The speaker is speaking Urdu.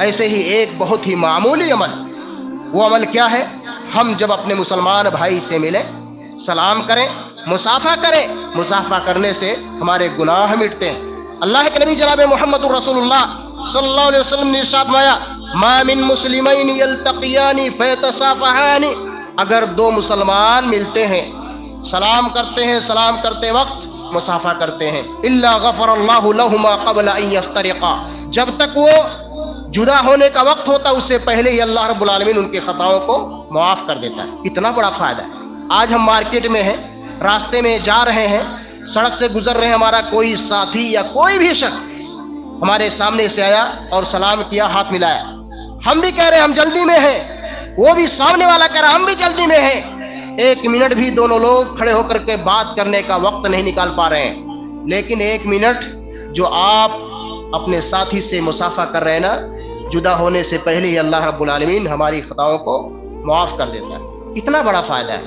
ایسے ہی ایک بہت ہی معمولی عمل، وہ عمل کیا ہے؟ ہم جب اپنے مسلمان بھائی سے ملیں، سلام کریں، مصافحہ کریں۔ مصافحہ کرنے سے ہمارے گناہ مٹتے ہیں۔ اللہ کے نبی جناب محمد رسول اللہ صلی اللہ علیہ وسلم نے ارشاد فرمایا، ما من مسلمین یلتقیان فیتصافحان، اگر دو مسلمان ملتے ہیں، سلام کرتے ہیں، سلام کرتے وقت مصافحہ کرتے ہیں، الا غفر اللہ لہما قبل ان یفترقا، جب تک وہ جدا ہونے کا وقت ہوتا اس سے پہلے ہی اللہ رب العالمین ان کے خطاؤں کو معاف کر دیتا ہے۔ اتنا بڑا فائدہ ہے۔ آج ہم مارکیٹ میں ہیں، راستے میں جا رہے ہیں، سڑک سے گزر رہے ہیں، ہمارا کوئی ساتھی یا کوئی بھی شخص ہمارے سامنے سے آیا اور سلام کیا، ہاتھ ملایا، ہم بھی کہہ رہے ہیں ہم جلدی میں ہیں، وہ بھی سامنے والا کہہ رہا ہم بھی جلدی میں ہیں، 1 منٹ بھی دونوں لوگ کھڑے ہو کر کے بات کرنے کا وقت نہیں نکال پا رہے ہیں، لیکن 1 منٹ جو آپ اپنے ساتھی سے مصافحہ کر رہے ہیں نا، جدا ہونے سے پہلے ہی اللہ رب العالمین ہماری خطاؤں کو معاف کر دیتا ہے۔ اتنا بڑا فائدہ ہے۔